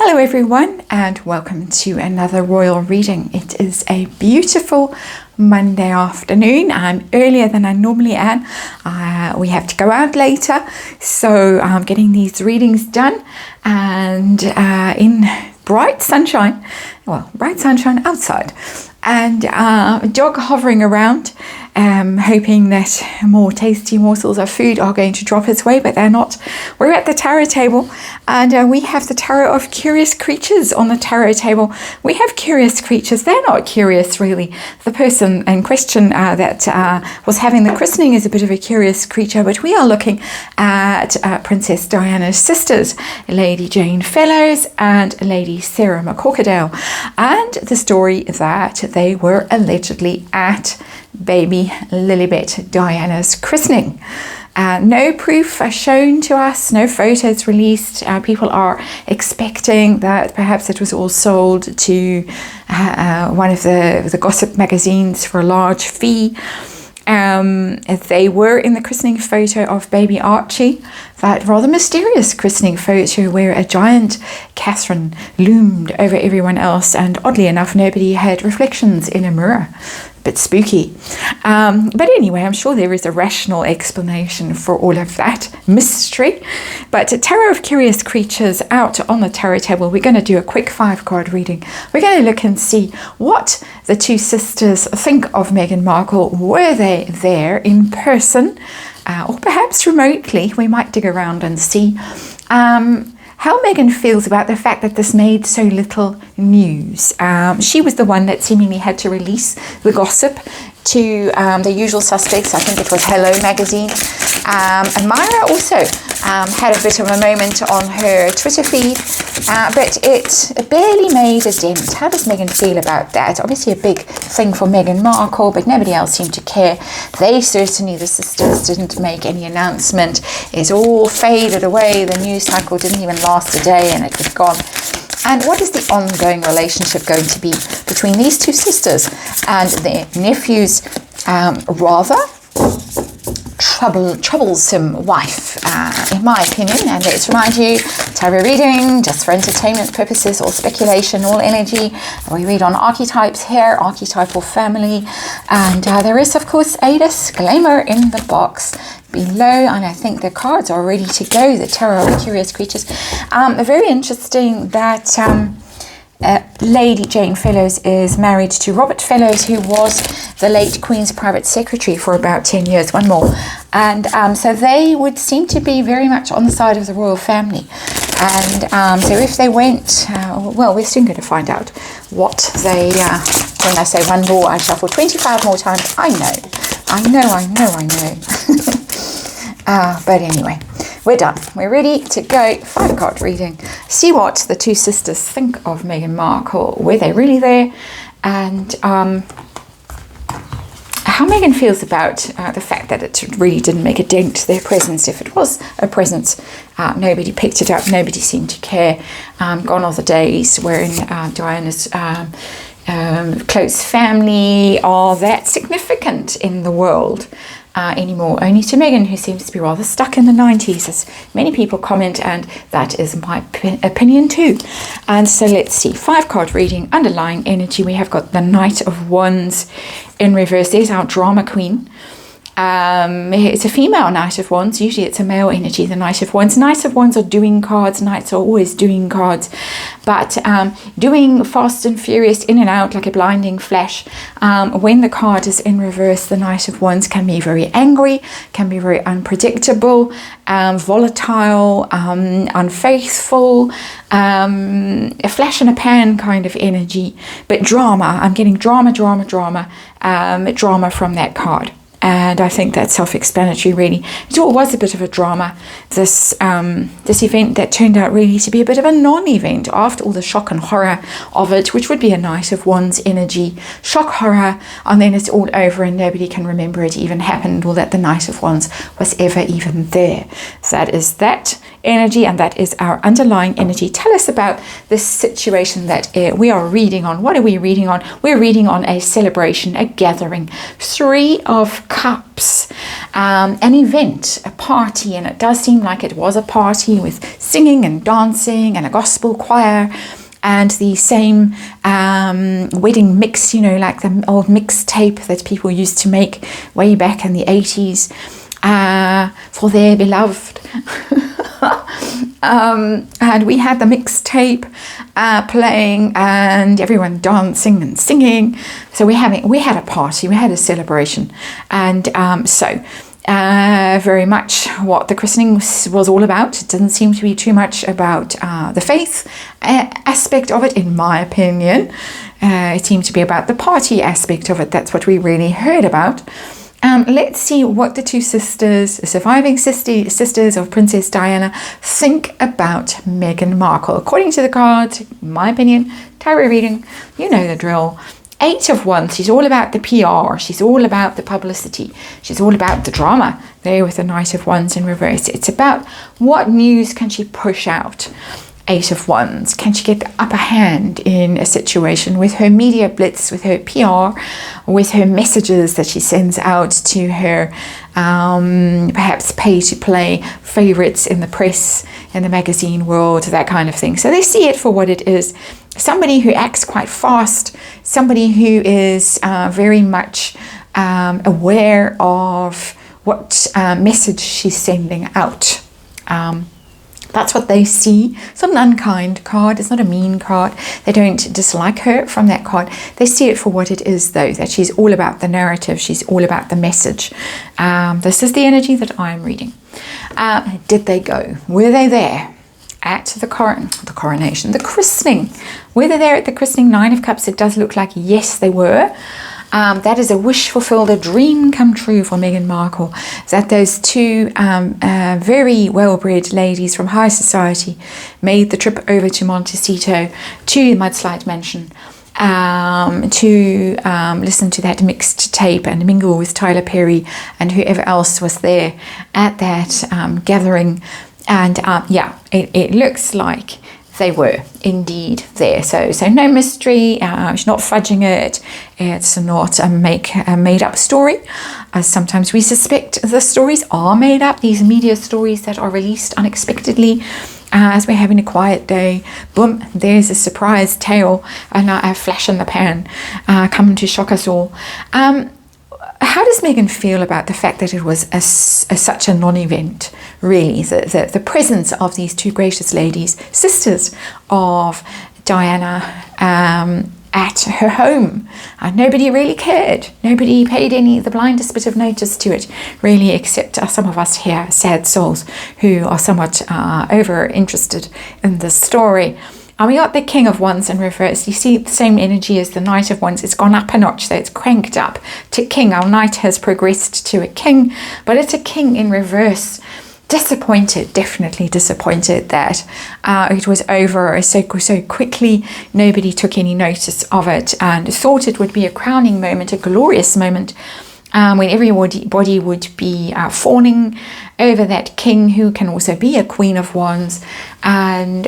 Hello everyone, and welcome to another royal reading. It is a beautiful Monday afternoon. I'm earlier than I normally am. We have to go out later, so I'm getting these readings done and in bright sunshine outside, and a dog hovering around, hoping that more tasty morsels of food are going to drop its way, but they're not. We're at the tarot table, and we have the tarot of curious creatures on the tarot table. We have curious creatures. They're not curious, really. The person in question that was having the christening is a bit of a curious creature, but we are looking at Princess Diana's sisters, Lady Jane Fellows and Lady Sarah McCorkadale, and the story that they were allegedly at baby Lilibet Diana's christening. No proof are shown to us, no photos released. People are expecting that perhaps it was all sold to one of the gossip magazines for a large fee. They were in the christening photo of baby Archie, that rather mysterious christening photo where a giant Catherine loomed over everyone else, and oddly enough nobody had reflections in a mirror. Bit spooky, but anyway, I'm sure there is a rational explanation for all of that mystery. But Tarot of Curious Creatures out on the tarot table. We're going to do a quick 5-card reading. We're going to look and see what the two sisters think of Meghan Markle. Were they there in person, or perhaps remotely? We might dig around and see how Meghan feels about the fact that this made so little news. She was the one that seemingly had to release the gossip to the usual suspects. I think it was Hello magazine. And Myra also had a bit of a moment on her Twitter feed, but it barely made a dent. How does Meghan feel about that? Obviously a big thing for Meghan Markle, but nobody else seemed to care. They certainly, the sisters, didn't make any announcement. It all faded away. The news cycle didn't even last a day and it was gone. And what is the ongoing relationship going to be between these two sisters and their nephew's rather troublesome wife, in my opinion? And let's remind you, tarot reading just for entertainment purposes, all speculation, all energy. We read on archetypes here, archetypal family, and there is of course a disclaimer in the box below, and I think the cards are ready to go. The Tarot of Curious Creatures. Very interesting that Lady Jane Fellows is married to Robert Fellows, who was the late Queen's private secretary for about 10 years, one more. And so they would seem to be very much on the side of the royal family. And so if they went, well, we're soon going to find out what they, when I say one more, I shuffle 25 more times. I know. But anyway, we're done. We're ready to go. 5-card reading. See what the two sisters think of Meghan Markle. Were they really there? And how Meghan feels about the fact that it really didn't make a dent, their presence. If it was a presence, nobody picked it up. Nobody seemed to care. Gone are the days wherein Diana's close family are that significant in the world anymore. Only to Meghan, who seems to be rather stuck in the 90s, as many people comment, and that is my opinion too. And so let's see, 5-card reading, underlying energy. We have got the Knight of Wands in reverse. There's our drama queen. It's a female Knight of Wands. Usually it's a male energy, the Knight of Wands. Knights of Wands are doing cards. Knights are always doing cards, but doing fast and furious, in and out like a blinding flash. When the card is in reverse, the Knight of Wands can be very angry, can be very unpredictable, volatile, unfaithful, a flash in a pan kind of energy. But drama, I'm getting drama from that card. And I think that's self-explanatory, really. It all was a bit of a drama, this event that turned out really to be a bit of a non-event after all the shock and horror of it, which would be a Knight of Wands energy. Shock, horror, and then it's all over and nobody can remember it even happened, or that the Knight of Wands was ever even there. So that is that energy, and that is our underlying energy. Tell us about this situation that we are reading on. What are we reading on? We're reading on a celebration, a gathering. 3 of Cups, an event, a party, and it does seem like it was a party with singing and dancing and a gospel choir and the same wedding mix, you know, like the old mixtape that people used to make way back in the 80s for their beloved. And we had the mixtape playing and everyone dancing and singing. So we had a party, we had a celebration, and very much what the christening was all about. It didn't seem to be too much about the faith aspect of it, in my opinion. It seemed to be about the party aspect of it. That's what we really heard about. Let's see what the two sisters, surviving sisters of Princess Diana, think about Meghan Markle. According to the cards, in my opinion, tarot reading, you know the drill. 8 of Wands, she's all about the PR, she's all about the publicity, she's all about the drama. There with the Knight of Wands in reverse. It's about what news can she push out. 8 of Wands, can she get the upper hand in a situation with her media blitz, with her PR, with her messages that she sends out to her perhaps pay-to-play favorites in the press, in the magazine world, that kind of thing. So they see it for what it is. Somebody who acts quite fast, somebody who is very much aware of what message she's sending out. That's what they see. It's not an unkind card. It's not a mean card. They don't dislike her from that card. They see it for what it is, though, that she's all about the narrative. She's all about the message. This is the energy that I'm reading. Did they go? Were they there at the coronation, the christening? Were they there at the christening? 9 of Cups, it does look like yes, they were. That is a wish fulfilled, a dream come true for Meghan Markle, that those two very well-bred ladies from high society made the trip over to Montecito, to the Mudslide Mansion, to listen to that mixed tape and mingle with Tyler Perry and whoever else was there at that gathering. And yeah, it looks like they were indeed there. So no mystery. She's not fudging it. It's not a made-up story. Sometimes we suspect the stories are made up. These media stories that are released unexpectedly as we're having a quiet day. Boom, there's a surprise tale and a flash in the pan coming to shock us all. How does Meghan feel about the fact that it was such a non-event, really? The presence of these two gracious ladies, sisters of Diana, at her home. Nobody really cared. Nobody paid the blindest bit of notice to it, really, except some of us here, sad souls, who are somewhat over-interested in the story. And we got the King of Wands in reverse. You see the same energy as the Knight of Wands. It's gone up a notch, so it's cranked up to King. Our Knight has progressed to a King, but it's a King in reverse. Disappointed, definitely disappointed that it was over so quickly. Nobody took any notice of it and thought it would be a crowning moment, a glorious moment, when everybody would be fawning over that king, who can also be a Queen of Wands, and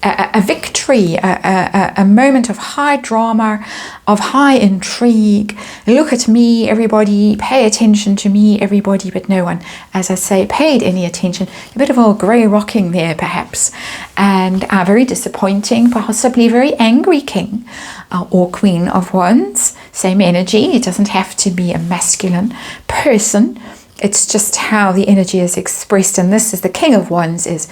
a victory, a moment of high drama, of high intrigue. Look at me, everybody, pay attention to me, everybody, but no one, as I say, paid any attention. A bit of a grey rocking there, perhaps, and very disappointing, possibly very angry king or Queen of Wands. Same energy. It doesn't have to be a masculine person. It's just how the energy is expressed. And this is the King of Wands, is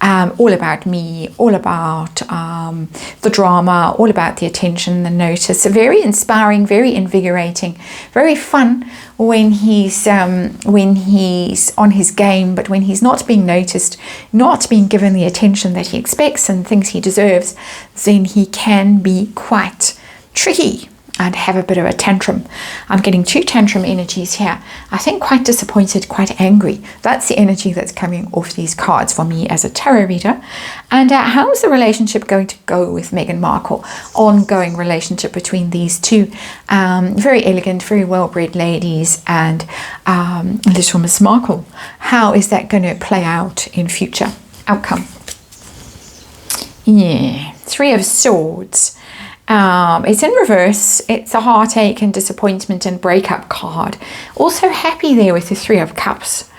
all about me, all about the drama, all about the attention, the notice. Very inspiring, very invigorating, very fun when he's on his game, but when he's not being noticed, not being given the attention that he expects and thinks he deserves, then he can be quite tricky and have a bit of a tantrum. I'm getting 2 tantrum energies here. I think quite disappointed, quite angry. That's the energy that's coming off these cards for me as a tarot reader. And how is the relationship going to go with Meghan Markle? Ongoing relationship between these two very elegant, very well-bred ladies and little Miss Markle. How is that going to play out in future? Outcome. Yeah, 3 of Swords. It's in reverse. It's a heartache and disappointment and breakup card. Also happy there with the Three of Cups.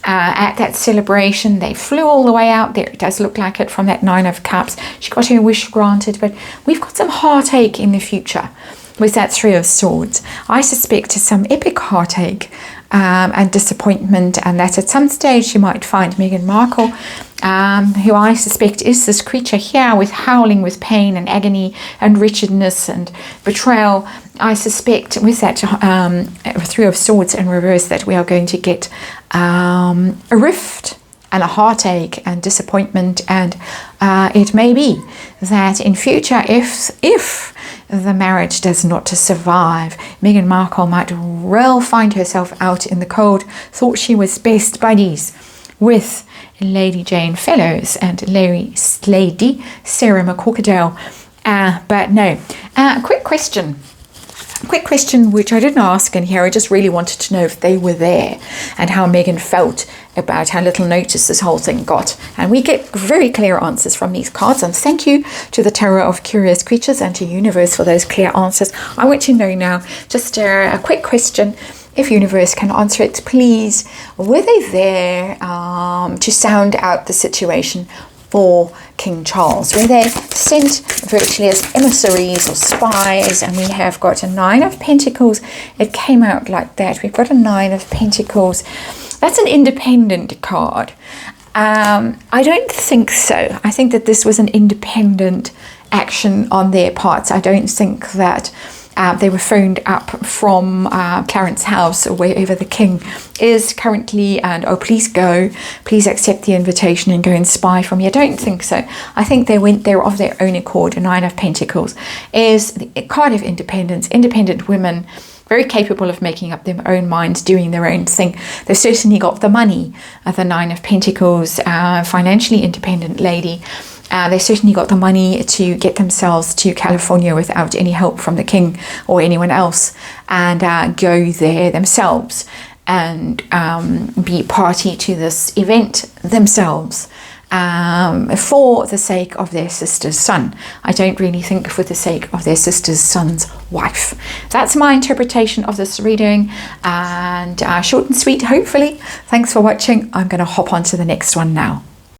At that celebration, they flew all the way out there. It does look like it from that Nine of Cups. She got her wish granted, but we've got some heartache in the future with that Three of Swords. I suspect some epic heartache and disappointment, and that at some stage you might find Meghan Markle, who I suspect is this creature here with howling with pain and agony and wretchedness and betrayal. I suspect with that Three of Swords in reverse that we are going to get a rift and a heartache and disappointment, and it may be that in future, if the marriage does not survive, Meghan Markle might well find herself out in the cold. Thought she was best buddies with Lady Jane Fellows and Lady Sarah McCorkadale, but no. Quick question which I didn't ask in here. I just really wanted to know if they were there and how Meghan felt about how little notice this whole thing got. And we get very clear answers from these cards. And thank you to the Tarot of Curious Creatures and to Universe for those clear answers. I want to know now, just a quick question. If Universe can answer it, please. Were they there to sound out the situation for King Charles? Were they sent virtually as emissaries or spies? And we have got a Nine of Pentacles. It came out like that. We've got a Nine of Pentacles. That's an independent card. I don't think so. I think that this was an independent action on their parts. I don't think that they were phoned up from Clarence House or wherever the king is currently and, oh, please go, please accept the invitation and go and spy for me. I don't think so. I think they went there of their own accord. A Nine of Pentacles is a card of independence, independent women, very capable of making up their own minds, doing their own thing. They've certainly got the money. The Nine of Pentacles, financially independent lady. They certainly got the money to get themselves to California without any help from the king or anyone else, and go there themselves and be party to this event themselves, for the sake of their sister's son. I don't really think for the sake of their sister's son's wife. That's my interpretation of this reading, and short and sweet, hopefully. Thanks for watching. I'm going to hop on to the next one now.